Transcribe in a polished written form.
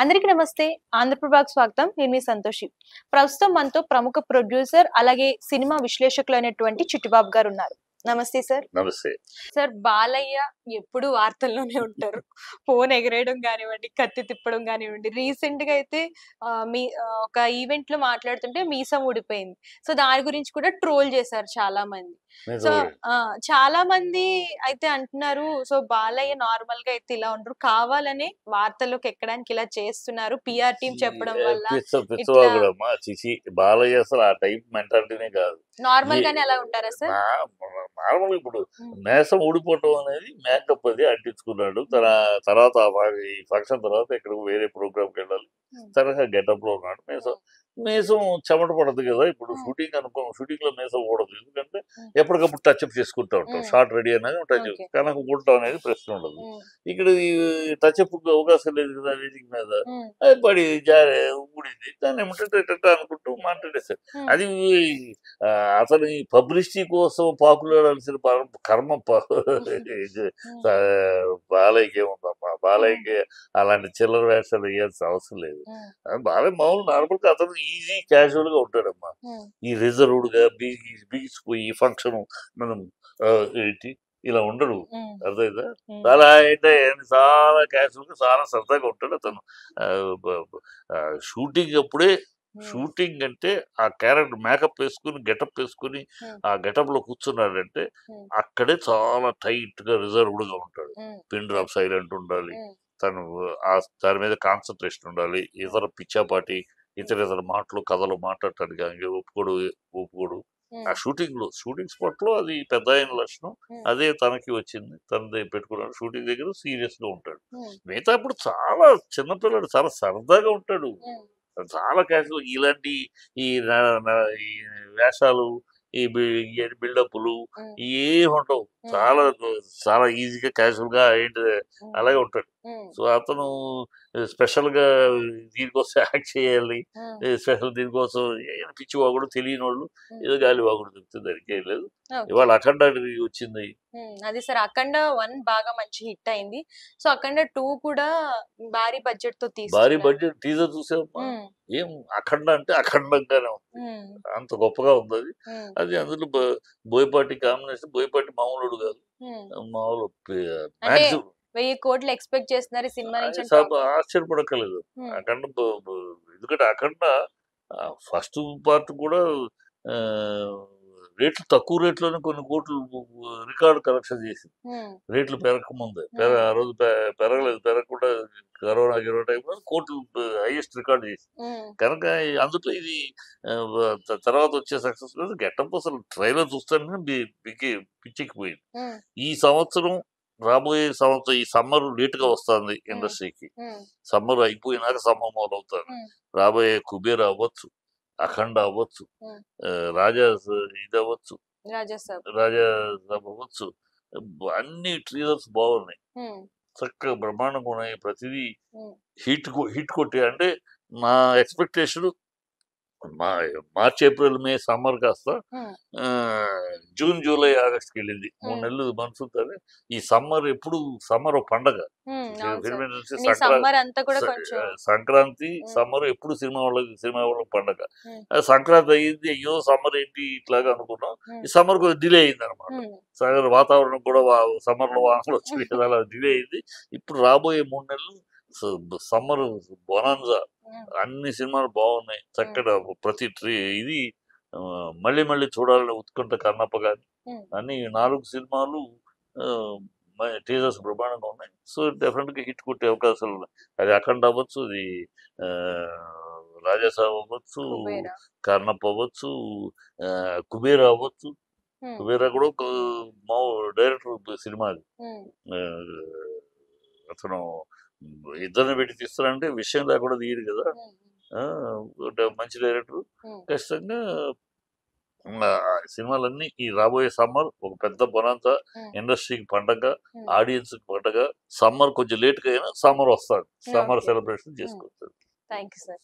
అందరికీ నమస్తే. ఆంధ్రప్రభకు స్వాగతం. నేను మీ సంతోషి. ప్రస్తుతం మనతో ప్రముఖ ప్రొడ్యూసర్ అలాగే సినిమా విశ్లేషకులైనటువంటి చిట్టిబాబు గారు ఉన్నారు. నమస్తే సార్. నమస్తే సార్. బాలయ్య ఎప్పుడు వార్తల్లోనే ఉంటారు. ఫోన్ ఎగరేయడం కానివ్వండి, కత్తి తిప్పడం కానివ్వండి. రీసెంట్ గా అయితే మీ ఒక ఈవెంట్ లో మాట్లాడుతుంటే మీసం ఊడిపోయింది. సో దాని గురించి కూడా ట్రోల్ చేశారు చాలా మంది. సో చాలా మంది అయితే అంటున్నారు, సో బాలయ్య నార్మల్ గా అయితే ఇలా ఉండరు, కావాలనే వార్తల్లోకి ఎక్కడానికి ఇలా చేస్తున్నారు, పిఆర్ టీం చెప్పడం వల్ల. బాలయ్య అసలు ఆ టైప్ మెంటాలిటీనే కాదు. నార్మల్ గానే అలా ఉంటారా సార్? నార్మల్ ఇప్పుడు మేసం ఊడిపోవటం అనేది మేకప్ అది అంటించుకున్నాడు. తర్వాత ఈ ఫంక్షన్ తర్వాత ఇక్కడ వేరే ప్రోగ్రామ్కి వెళ్ళాలి, తరహా గెటప్ లో ఉన్నాడు. మేసం చెమట పడదు కదా. ఇప్పుడు షూటింగ్ అనుకోం, షూటింగ్ లో మేసం ఊడదు, ఎందుకంటే ఎప్పటికప్పుడు టచ్అప్ చేసుకుంటూ ఉంటాం. షార్ట్ రెడీ అనేది టచ్ కనుక ఊడటం అనేది ప్రశ్న ఉండదు. ఇక్కడ టచ్అప్ అవకాశం లేదు కదా వేదిక మీద. అది పడి ఊడింది, దాన్ని ఏమంటే అనుకుంటూ మాట్లాడేశారు. అది అతని పబ్లిసిటీ కోసం పాపులర్ అనిసిన కర్మ బాలయ్యకి ఏముందమ్మా. బాలయ్యకి అలాంటి చిల్లర వేషాలు వేయాల్సిన అవసరం లేదు. బాలయ్య మామూలు నార్మల్ గా అతను ఈజీ క్యాజువల్ గా ఉంటాడమ్మా. ఈ రిజర్వ్డ్ గా బిగిసిపోయి ఈ ఫంక్షన్ మనం ఏంటి ఇలా ఉండడు, అర్థమైందా? చాలా అంటే చాలా క్యాజువల్ గా చాలా సరదాగా ఉంటాడు అతను. షూటింగ్ అప్పుడే షూటింగ్ అంటే ఆ క్యారెక్టర్ మేకప్ వేసుకుని గెటప్ వేసుకుని ఆ గెటప్ లో కూర్చున్నాడంటే అక్కడే చాలా టైట్ గా రిజర్వ్డ్ గా ఉంటాడు. పిన్ డ్రాప్ సైలెంట్ ఉండాలి, తను దాని మీద కాన్సన్ట్రేషన్ ఉండాలి. ఇతర పిచ్చాపాటి ఇతర మాటలు కథలు మాట్లాడటానికి ఒప్పుకోడు. ఆ షూటింగ్ స్పాట్ లో అది పెద్ద అయిన లక్షణం. అదే తనకి వచ్చింది, తనదే పెట్టుకున్నాడు. షూటింగ్ దగ్గర సీరియస్ గా ఉంటాడు. మిగతా ఇప్పుడు చాలా చిన్నపిల్లడు, చాలా సరదాగా ఉంటాడు, చాలా క్యాజువల్. ఇలాంటి ఈ వేషాలు, ఈ బిల్డప్లు ఏమి ఉండవు. చాలా చాలా ఈజీగా క్యాజువల్ గా ఏంటి అలాగే ఉంటాడు. సో అతను స్పెషల్ గా దీనికోసం యాక్ట్ చేయాలి, స్పెషల్ దీనికోసం పిచ్చివాగుడు తెలియని వాళ్ళు ఏదో గాలి వాగుడు చెప్తే దానికి ఏం లేదు. ఇవాళ అఖండ వచ్చింది. అది సార్, అఖండ 1 బాగా మంచి హిట్ అయింది. సో అఖండ 2 కూడా భారీ బడ్జెట్ తో భారీ బడ్జెట్ టీజర్ చూసామా. ఏం అఖండ అంటే అఖండంగానే ఉంది, అంత గొప్పగా ఉంది అది. అది అందులో బోయపాటి కాంబినేషన్. బోయపాటి మామూలుడు కాదు, మామూలు 1000 కోట్లు ఎక్స్పెక్ట్ చేస్తున్నారు సినిమా నుంచి. ఆశ్చర్యపడక్కర్లేదు. అఖండ ఎందుకంటే అఖండ ఫస్ట్ పార్ట్ కూడా రేట్లు తక్కువ రేట్లోనే కొన్ని కోట్లు రికార్డు కలెక్షన్ చేసింది. రేట్లు పెరగకముందే, ఆ రోజు పెరగకుండా కరోనా టైంలో కోట్లు హైయెస్ట్ రికార్డు చేసింది. కనుక అందులో ఇది తర్వాత వచ్చే సక్సెస్ లేదు. గెటప్ అసలు ట్రైలర్ చూస్తానే పిచ్చెక్కిపోయింది. ఈ సంవత్సరం రాబోయే సంవత్సరం ఈ సమ్మర్ లేట్ గా వస్తుంది ఇండస్ట్రీకి. సమ్మర్ అయిపోయినాక సమ్మర్ మొదలవుతుంది. రాబోయే కుబేర్ అవ్వచ్చు, అఖండ అవ్వచ్చు, రాజా ఇది అవ్వచ్చు, రాజాసాబ్ అవ్వచ్చు, అన్ని ట్రీజర్స్ బాగున్నాయి, చక్కగా బ్రహ్మాండంగా ఉన్నాయి. ప్రతిదీ హిట్ కొట్టే. అంటే నా expectation March April May summer కాస్త జూన్ జూలై ఆగస్ట్కి వెళ్ళింది. 3 నెలలు మనసుతారు. ఈ సమ్మర్ ఎప్పుడు సమ్మర్ పండగ. సంక్రాంతి సమ్మర్ ఎప్పుడు సినిమా వాళ్ళకి పండగ. సంక్రాంతి అయ్యింది, అయ్యో సమ్మర్ ఏంటి ఇట్లాగా అనుకున్నాం. ఈ సమ్మర్ కొంచెం డిలే అయింది అనమాట. వాతావరణం కూడా సమ్మర్ లో వానలు వచ్చి అలా డిలే అయింది. ఇప్పుడు రాబోయే 3 నెలలు సమ్మర్ బొనాన్జా. అన్ని సినిమాలు బాగున్నాయి, చక్కగా ప్రతి ఇది మళ్ళీ చూడాలని ఉత్కంఠ కన్నప్ప గాని అన్ని 4 సినిమాలు టీజర్స్ బ్రహ్మాండంగా ఉన్నాయి. సో డెఫినెట్ గా హిట్ కొట్టే అవకాశాలు ఉన్నాయి. అది అఖండ అవ్వచ్చు, అది రాజాసాబ్ అవ్వచ్చు, కర్ణప్ప అవ్వచ్చు, కుబేరా అవ్వచ్చు. కుబేరా కూడా మా డైరెక్టర్ సినిమా అది. అతను ఇద్దరిని పెట్టి తీస్తారంటే విషయం లేకుండా తీయడు కదా. మంచి డైరెక్టర్. ఖచ్చితంగా సినిమాలన్నీ ఈ రాబోయే సమ్మర్ ఒక పెద్ద బొనాంతా, ఇండస్ట్రీకి పండగ, ఆడియన్స్ కి పండగ. సమ్మర్ కొంచెం లేట్ గా అయినా సమ్మర్ వస్తాడు, సమ్మర్ సెలబ్రేషన్ చేసుకుంటారు. Thank you sir.